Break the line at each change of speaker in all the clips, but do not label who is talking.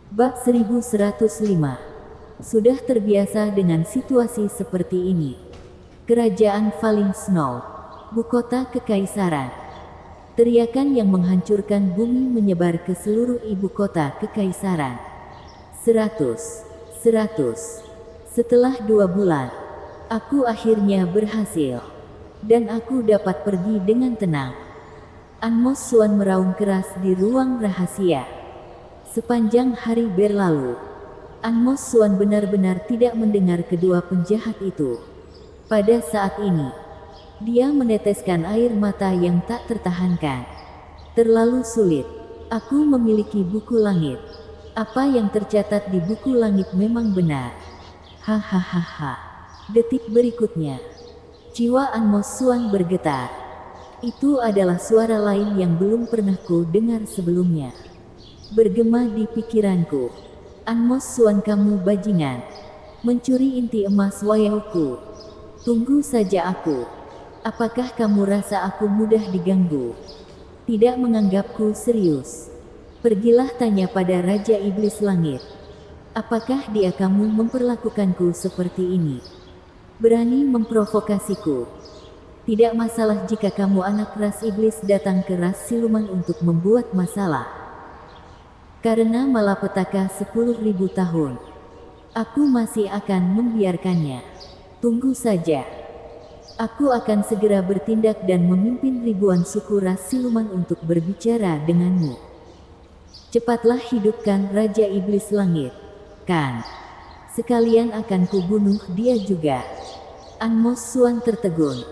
Bab 1105. Sudah terbiasa dengan situasi seperti ini. Kerajaan Falling Snow, bukota kekaisaran. Teriakan yang menghancurkan bumi menyebar ke seluruh ibu kota kekaisaran. 100. Setelah 2 bulan, aku akhirnya berhasil. Dan aku dapat pergi dengan tenang. Anmos Suan meraung keras di ruang rahasia. Sepanjang hari berlalu, Anmos Suan benar-benar tidak mendengar kedua penjahat itu. Pada saat ini, dia meneteskan air mata yang tak tertahankan. Terlalu sulit. Aku memiliki buku langit. Apa yang tercatat di buku langit memang benar. Hahaha. Detik berikutnya, jiwa Anmos Suan bergetar. Itu adalah suara lain yang belum pernah ku dengar sebelumnya. Bergema di pikiranku. Anmos Suan, kamu bajingan. Mencuri inti emas wayauku. Tunggu saja aku. Apakah kamu rasa aku mudah diganggu? Tidak menganggapku serius. Pergilah tanya pada Raja Iblis Langit. Apakah dia kamu memperlakukanku seperti ini? Berani memprovokasiku. Tidak masalah jika kamu anak ras iblis datang ke ras siluman untuk membuat masalah. Karena malapetaka 10.000 tahun, aku masih akan membiarkannya. Tunggu saja. Aku akan segera bertindak dan memimpin ribuan suku ras siluman untuk berbicara denganmu. Cepatlah hidupkan Raja Iblis Langit. Kan? Sekalian akan kubunuh dia juga. Anmos Suan tertegun.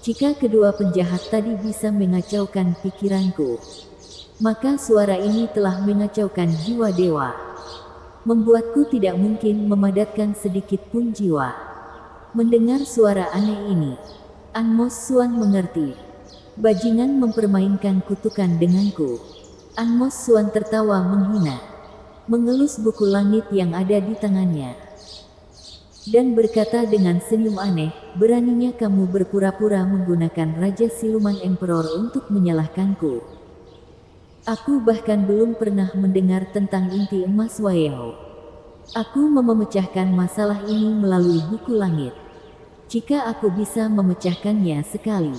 Jika kedua penjahat tadi bisa mengacaukan pikiranku, maka suara ini telah mengacaukan jiwa dewa. Membuatku tidak mungkin memadatkan sedikit pun jiwa. Mendengar suara aneh ini, Anmos Suan mengerti. Bajingan mempermainkan kutukan denganku. Anmos Suan tertawa menghina, mengelus buku langit yang ada di tangannya, dan berkata dengan senyum aneh, beraninya kamu berpura-pura menggunakan Raja Siluman Emperor untuk menyalahkanku. Aku bahkan belum pernah mendengar tentang inti emas Wayao. Aku memecahkan masalah ini melalui buku langit. Jika aku bisa memecahkannya sekali,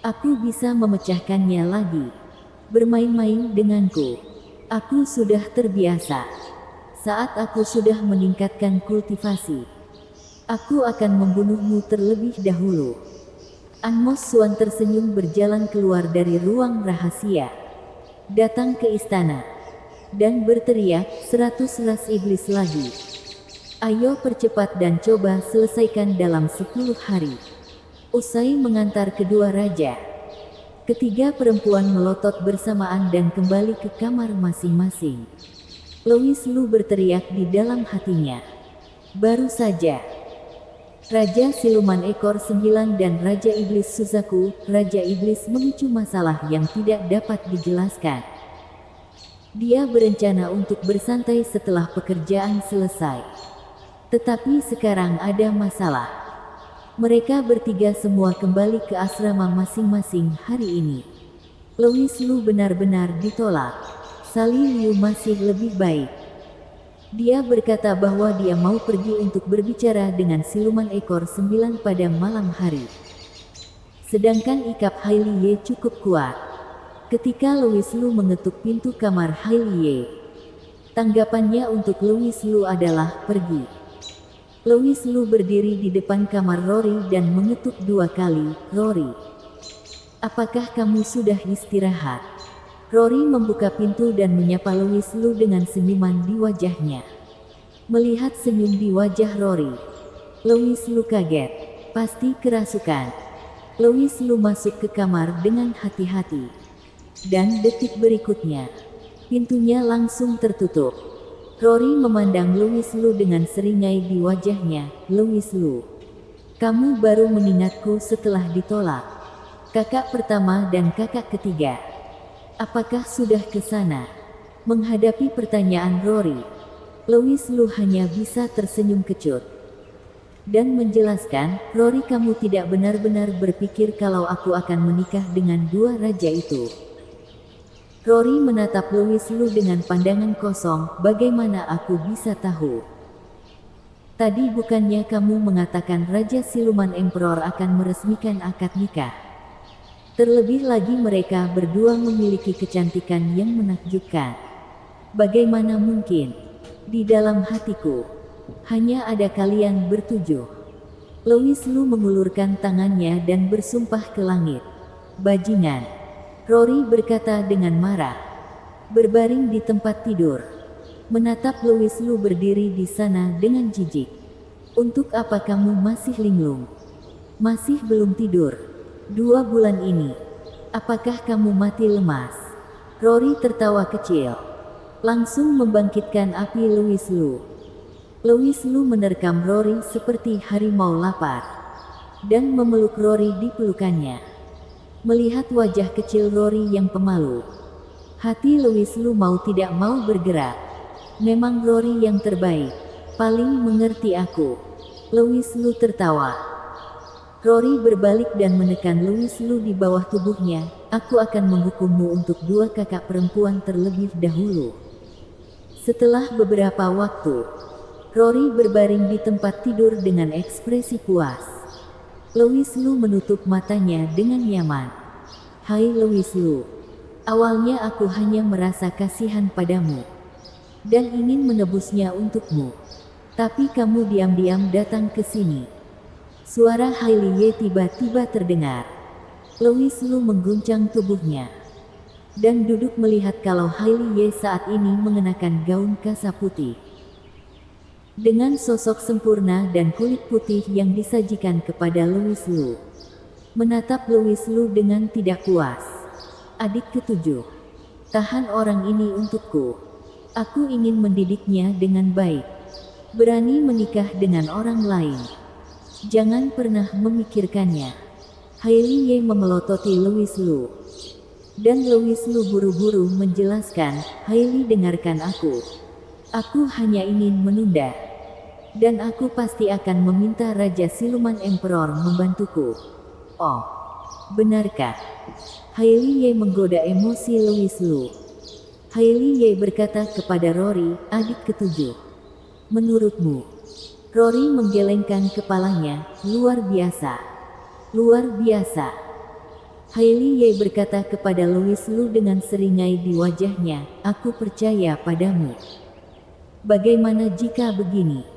aku bisa memecahkannya lagi. Bermain-main denganku. Aku sudah terbiasa. Saat aku sudah meningkatkan kultivasi, aku akan membunuhmu terlebih dahulu. Anmos Suan tersenyum berjalan keluar dari ruang rahasia, datang ke istana, dan berteriak, 100 ras iblis lagi. Ayo percepat dan coba selesaikan dalam 10 hari. Usai mengantar kedua raja, ketiga perempuan melotot bersamaan dan kembali ke kamar masing-masing. Louis Lu berteriak di dalam hatinya. Baru saja Raja Siluman Ekor 9 dan Raja Iblis Suzaku, Raja Iblis memicu masalah yang tidak dapat dijelaskan. Dia berencana untuk bersantai setelah pekerjaan selesai. Tetapi sekarang ada masalah. Mereka bertiga semua kembali ke asrama masing-masing hari ini. Louis Lu benar-benar ditolak. Sali Liu masih lebih baik. Dia berkata bahwa dia mau pergi untuk berbicara dengan Siluman Ekor 9 pada malam hari. Sedangkan ikap Hailie cukup kuat. Ketika Louis Lu mengetuk pintu kamar Hailie, tanggapannya untuk Louis Lu adalah pergi. Louis Lu berdiri di depan kamar Rory dan mengetuk 2 kali, Rory. Apakah kamu sudah istirahat? Rory membuka pintu dan menyapa Louis Lu dengan senyuman di wajahnya. Melihat senyum di wajah Rory, Louis Lu kaget. Pasti kerasukan. Louis Lu masuk ke kamar dengan hati-hati. Dan detik berikutnya, pintunya langsung tertutup. Rory memandang Louis Lu dengan seringai di wajahnya. Louis Lu, kamu baru mengingatku setelah ditolak. Kakak pertama dan kakak ketiga. Apakah sudah ke sana? Menghadapi pertanyaan Rory, Louis Lu hanya bisa tersenyum kecut dan menjelaskan, Rory, kamu tidak benar-benar berpikir kalau aku akan menikah dengan 2 raja itu. Rory menatap Louis Lu dengan pandangan kosong. Bagaimana aku bisa tahu? Tadi bukannya kamu mengatakan Raja Siluman Emperor akan meresmikan akad nikah? Terlebih lagi mereka berdua memiliki kecantikan yang menakjubkan. Bagaimana mungkin? Di dalam hatiku, hanya ada kalian bertujuh. Louis Lu mengulurkan tangannya dan bersumpah ke langit. Bajingan, Rory berkata dengan marah. Berbaring di tempat tidur, menatap Louis Lu berdiri di sana dengan jijik. Untuk apa kamu masih linglung? Masih belum tidur? 2 bulan ini. Apakah kamu mati lemas? Rory tertawa kecil, langsung membangkitkan api Louis Lu. Louis Lu menerkam Rory seperti harimau lapar, dan memeluk Rory di pelukannya. Melihat wajah kecil Rory yang pemalu, hati Louis Lu mau tidak mau bergerak. Memang Rory yang terbaik, paling mengerti aku. Louis Lu tertawa. Rory berbalik dan menekan Louis Lu di bawah tubuhnya. Aku akan menghukummu untuk 2 kakak perempuan terlebih dahulu. Setelah beberapa waktu, Rory berbaring di tempat tidur dengan ekspresi puas. Louis Lu menutup matanya dengan nyaman. Hai Louis Lu, awalnya aku hanya merasa kasihan padamu dan ingin menebusnya untukmu. Tapi kamu diam-diam datang ke sini. Suara Hailey tiba-tiba terdengar. Louis Lu mengguncang tubuhnya dan duduk melihat kalau Hailey saat ini mengenakan gaun kasa putih dengan sosok sempurna dan kulit putih yang disajikan kepada Louis Lu. Menatap Louis Lu dengan tidak puas. Adik ketujuh, tahan orang ini untukku. Aku ingin mendidiknya dengan baik. Berani menikah dengan orang lain. Jangan pernah memikirkannya. Hailey memelototi Louis Lu. Dan Louis Lu buru-buru menjelaskan, Hailey dengarkan aku. Aku hanya ingin menunda. Dan aku pasti akan meminta Raja Siluman Emperor membantuku. Oh, benarkah? Hailey menggoda emosi Louis Lu. Hailey berkata kepada Rory, adik ketujuh. Menurutmu? Rory menggelengkan kepalanya. Luar biasa. Luar biasa. Hailey berkata kepada Louis Lu dengan seringai di wajahnya, aku percaya padamu. Bagaimana jika begini?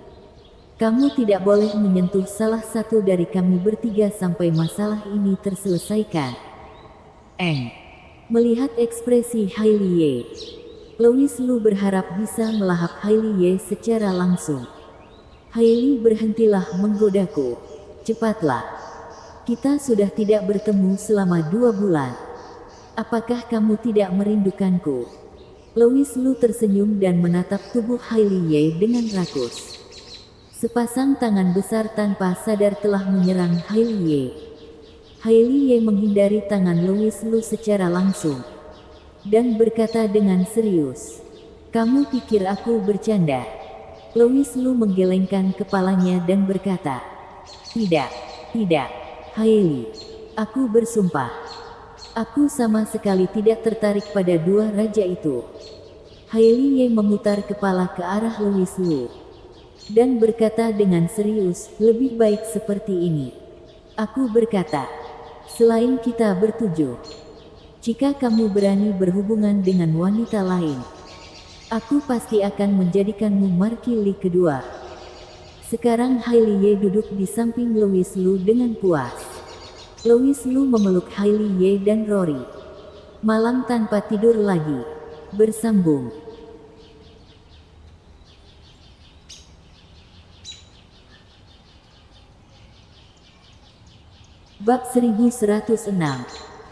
Kamu tidak boleh menyentuh salah satu dari kami bertiga sampai masalah ini terselesaikan. Melihat ekspresi Hailey, Louis Lu berharap bisa melahap Hailey secara langsung. Hailey, berhentilah menggodaku. Cepatlah. Kita sudah tidak bertemu selama 2 bulan. Apakah kamu tidak merindukanku? Louis Lu tersenyum dan menatap tubuh Hailey dengan rakus. Sepasang tangan besar tanpa sadar telah menyerang Hailey. Hailey menghindari tangan Louis Lu secara langsung dan berkata dengan serius, kamu pikir aku bercanda? Louis Lu menggelengkan kepalanya dan berkata, tidak, Hailey, aku bersumpah. Aku sama sekali tidak tertarik pada 2 raja itu. Hailey memutar kepala ke arah Louis Lu dan berkata dengan serius, lebih baik seperti ini. Aku berkata, selain kita bertujuh, jika kamu berani berhubungan dengan wanita lain, aku pasti akan menjadikanmu markili kedua. Sekarang Hailey duduk di samping Louis Lu dengan puas. Louis Lu memeluk Hailey dan Rory. Malam tanpa tidur lagi. Bersambung. Bab 1106.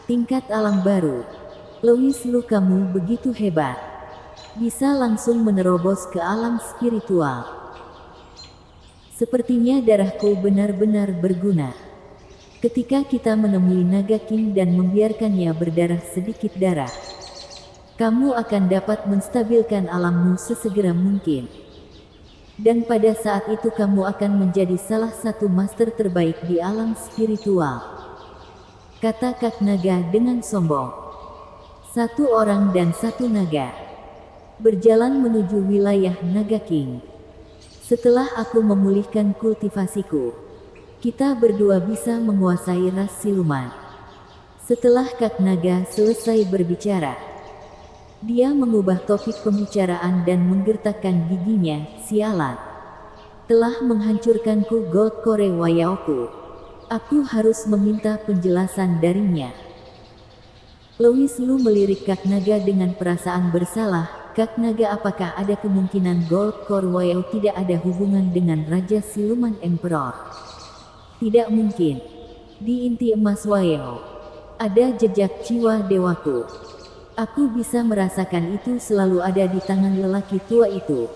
Tingkat alam baru. Louis Lu, kamu begitu hebat. Bisa langsung menerobos ke alam spiritual. Sepertinya darahku benar-benar berguna. Ketika kita menemui Naga King dan membiarkannya berdarah sedikit darah, kamu akan dapat menstabilkan alammu sesegera mungkin. Dan pada saat itu kamu akan menjadi salah satu master terbaik di alam spiritual. Kata Kak Naga dengan sombong. Satu orang dan satu naga berjalan menuju wilayah Naga King. Setelah aku memulihkan kultivasiku, kita berdua bisa menguasai ras siluman. Setelah Kak Naga selesai berbicara, dia mengubah topik pembicaraan dan menggertakkan giginya. Sialan. Telah menghancurkanku Gold Core Wayaoku. Aku harus meminta penjelasan darinya. Louis Lu melirik Kak Naga dengan perasaan bersalah. Kak Naga, apakah ada kemungkinan Gold Core Wayao tidak ada hubungan dengan Raja Siluman Emperor? Tidak mungkin. Di inti emas Wayao ada jejak jiwa dewaku. Aku bisa merasakan itu selalu ada di tangan lelaki tua itu.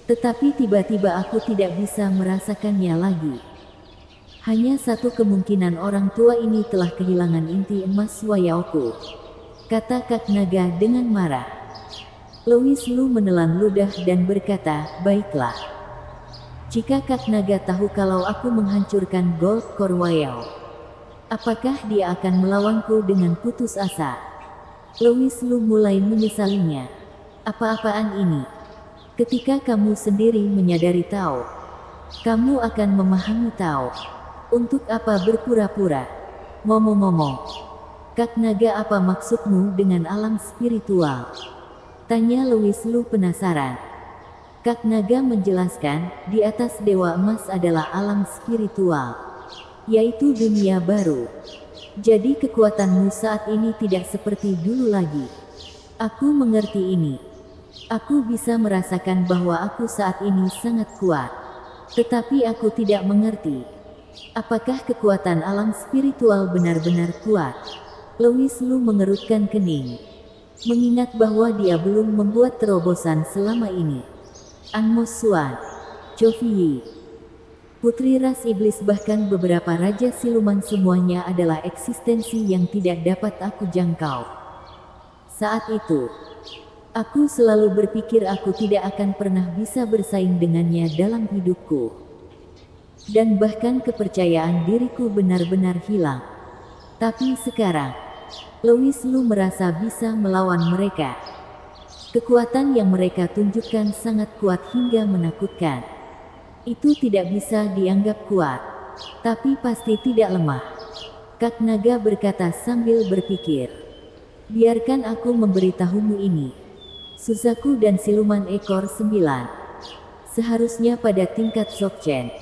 Tetapi tiba-tiba aku tidak bisa merasakannya lagi. Hanya satu kemungkinan, orang tua ini telah kehilangan inti emas Wayaoku, kata Kak Naga dengan marah. Louis Lu menelan ludah dan berkata, baiklah. Jika Kak Naga tahu kalau aku menghancurkan Gold Core Wayao, apakah dia akan melawanku dengan putus asa? Louis Lu mulai menyesalinya. Apa-apaan ini? Ketika kamu sendiri menyadari tahu, kamu akan memahami tahu. Untuk apa berpura-pura? Ngomong-ngomong, Kak Naga, apa maksudmu dengan alam spiritual? Tanya Louis Lu penasaran. Kak Naga menjelaskan, di atas Dewa Emas adalah alam spiritual, yaitu dunia baru. Jadi kekuatanmu saat ini tidak seperti dulu lagi. Aku mengerti ini. Aku bisa merasakan bahwa aku saat ini sangat kuat. Tetapi aku tidak mengerti, apakah kekuatan alam spiritual benar-benar kuat? Louis Lu mengerutkan kening, mengingat bahwa dia belum membuat terobosan selama ini. Anmos Suan, Chofi, Putri ras iblis, bahkan beberapa raja siluman, semuanya adalah eksistensi yang tidak dapat aku jangkau. Saat itu, aku selalu berpikir aku tidak akan pernah bisa bersaing dengannya dalam hidupku. Dan bahkan kepercayaan diriku benar-benar hilang. Tapi sekarang, Louis Lu merasa bisa melawan mereka. Kekuatan yang mereka tunjukkan sangat kuat hingga menakutkan. Itu tidak bisa dianggap kuat, tapi pasti tidak lemah. Kak Naga berkata sambil berpikir. Biarkan aku memberitahumu ini. Suzaku dan siluman ekor 9 seharusnya pada tingkat Dzogchen.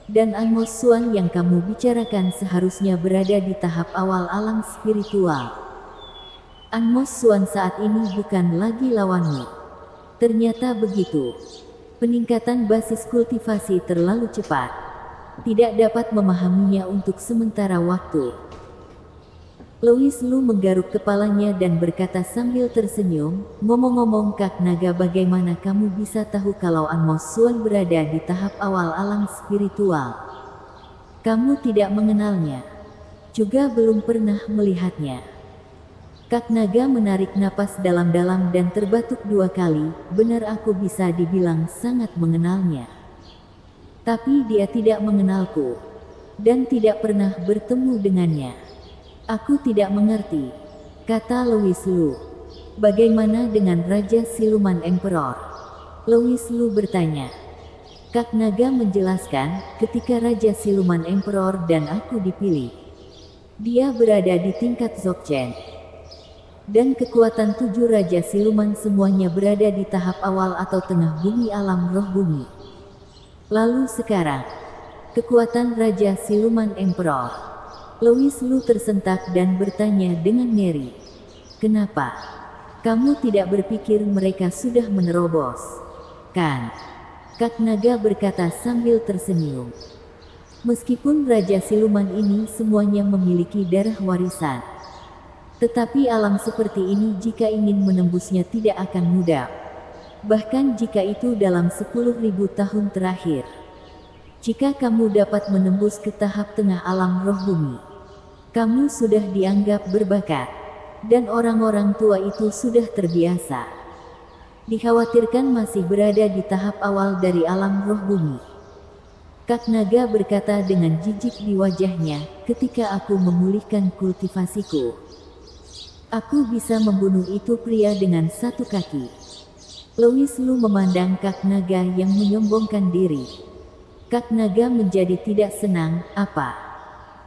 Dan Anmos Suan yang kamu bicarakan seharusnya berada di tahap awal alam spiritual. Anmos Suan saat ini bukan lagi lawanmu. Ternyata begitu. Peningkatan basis kultivasi terlalu cepat. Tidak dapat memahaminya untuk sementara waktu. Louis Lu menggaruk kepalanya dan berkata sambil tersenyum, ngomong-ngomong Kak Naga, bagaimana kamu bisa tahu kalau Anmos Suan berada di tahap awal alam spiritual? Kamu tidak mengenalnya, juga belum pernah melihatnya. Kak Naga menarik napas dalam-dalam dan terbatuk 2 kali, benar aku bisa dibilang sangat mengenalnya. Tapi dia tidak mengenalku, dan tidak pernah bertemu dengannya. Aku tidak mengerti, kata Louis Lu. Bagaimana dengan Raja Siluman Emperor? Louis Lu bertanya. Kak Naga menjelaskan, ketika Raja Siluman Emperor dan aku dipilih, dia berada di tingkat Dzogchen. Dan kekuatan 7 Raja Siluman semuanya berada di tahap awal atau tengah bumi alam roh bumi. Lalu sekarang, kekuatan Raja Siluman Emperor. Louis Lu tersentak dan bertanya dengan ngeri. Kenapa? Kamu tidak berpikir mereka sudah menerobos, kan? Kak Naga berkata sambil tersenyum. Meskipun Raja Siluman ini semuanya memiliki darah warisan, tetapi alam seperti ini jika ingin menembusnya tidak akan mudah. Bahkan jika itu dalam 10.000 tahun terakhir. Jika kamu dapat menembus ke tahap tengah alam roh bumi, kamu sudah dianggap berbakat. Dan orang-orang tua itu sudah terbiasa. Dikhawatirkan masih berada di tahap awal dari alam roh bumi. Kak Naga berkata dengan jijik di wajahnya, ketika aku memulihkan kultivasiku, Aku bisa membunuh itu pria dengan satu kaki. Louis Lu memandang Kak Naga yang menyombongkan diri. Kak Naga menjadi tidak senang. Apa?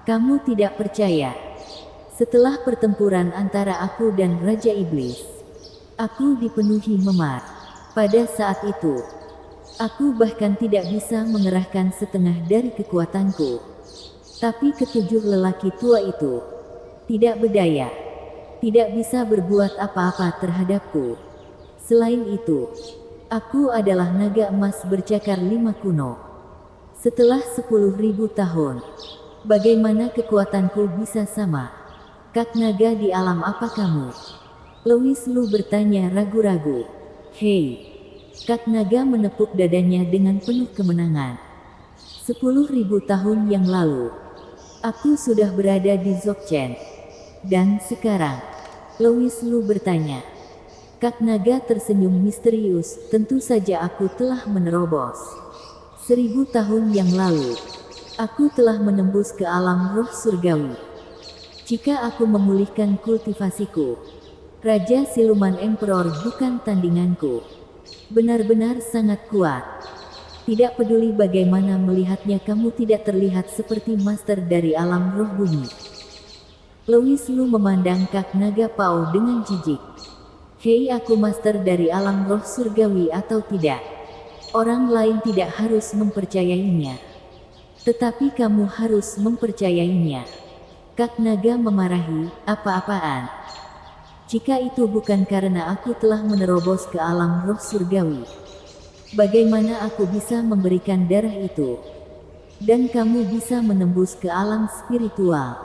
Kamu tidak percaya? Setelah pertempuran antara aku dan Raja Iblis, aku dipenuhi memar. Pada saat itu, aku bahkan tidak bisa mengerahkan setengah dari kekuatanku. Tapi ketujuh lelaki tua itu tidak berdaya, tidak bisa berbuat apa-apa terhadapku. Selain itu, aku adalah naga emas bercakar 5 kuno. Setelah 10.000 tahun, bagaimana kekuatanku bisa sama? Kak Naga di alam apa kamu? Louis Lu bertanya ragu-ragu. Hei. Kak Naga menepuk dadanya dengan penuh kemenangan. 10.000 tahun yang lalu, aku sudah berada di Dzogchen. Dan sekarang, Louis Lu bertanya. Kak Naga tersenyum misterius, tentu saja aku telah menerobos. 1000 tahun yang lalu, aku telah menembus ke alam roh surgawi. Jika aku memulihkan kultivasiku, Raja Siluman Emperor bukan tandinganku. Benar-benar sangat kuat. Tidak peduli bagaimana melihatnya, kamu tidak terlihat seperti master dari alam roh bumi. Louis Lu memandang Kak Naga Pao dengan jijik. Hei, aku master dari alam roh surgawi atau tidak? Orang lain tidak harus mempercayainya. Tetapi kamu harus mempercayainya. Kak Naga memarahi, apa-apaan? Jika itu bukan karena aku telah menerobos ke alam roh surgawi, bagaimana aku bisa memberikan darah itu? Dan kamu bisa menembus ke alam spiritual.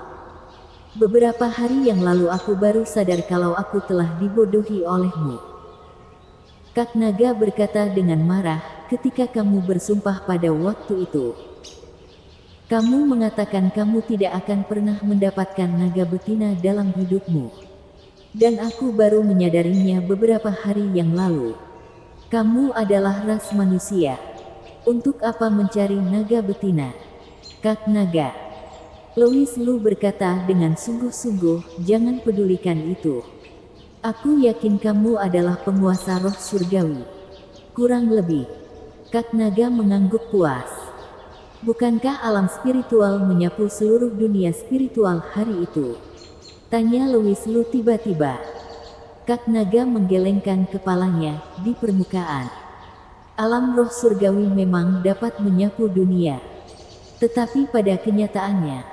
Beberapa hari yang lalu aku baru sadar kalau aku telah dibodohi olehmu. Kak Naga berkata dengan marah, ketika kamu bersumpah pada waktu itu. Kamu mengatakan kamu tidak akan pernah mendapatkan naga betina dalam hidupmu. Dan aku baru menyadarinya beberapa hari yang lalu. Kamu adalah ras manusia. Untuk apa mencari naga betina? Kak Naga. Louis Lu berkata dengan sungguh-sungguh, jangan pedulikan itu. Aku yakin kamu adalah penguasa roh surgawi. Kurang lebih. Kak Naga mengangguk puas. Bukankah alam spiritual menyapu seluruh dunia spiritual hari itu? Tanya Louis Lu tiba-tiba. Kak Naga menggelengkan kepalanya di permukaan. Alam roh surgawi memang dapat menyapu dunia. Tetapi pada kenyataannya,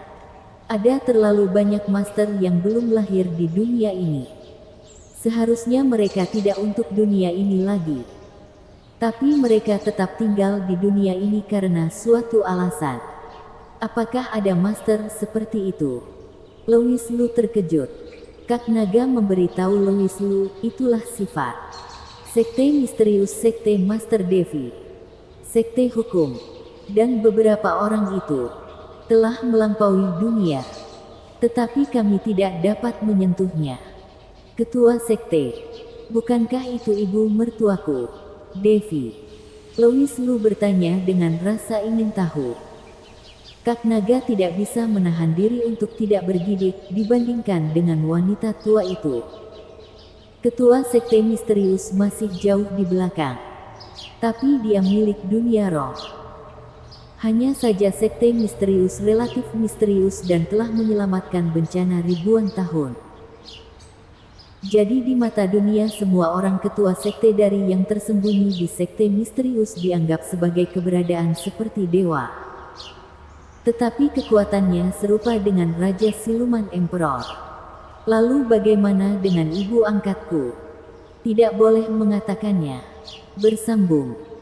ada terlalu banyak master yang belum lahir di dunia ini. Seharusnya mereka tidak untuk dunia ini lagi. Tapi mereka tetap tinggal di dunia ini karena suatu alasan. Apakah ada master seperti itu? Louis Lu terkejut. Kak Naga memberitahu Louis Lu, itulah sifat sekte misterius, sekte Master Devi, sekte hukum, dan beberapa orang itu telah melampaui dunia, tetapi kami tidak dapat menyentuhnya. Ketua sekte, bukankah itu ibu mertuaku, Devi? Louis Lu bertanya dengan rasa ingin tahu. Kak Naga tidak bisa menahan diri untuk tidak bergidik dibandingkan dengan wanita tua itu. Ketua sekte misterius masih jauh di belakang, tapi dia milik dunia roh. Hanya saja sekte misterius relatif misterius dan telah menyelamatkan bencana ribuan tahun. Jadi di mata dunia semua orang ketua sekte dari yang tersembunyi di sekte misterius dianggap sebagai keberadaan seperti dewa. Tetapi kekuatannya serupa dengan Raja Siluman Emperor. Lalu bagaimana dengan ibu angkatku? Tidak boleh mengatakannya. Bersambung.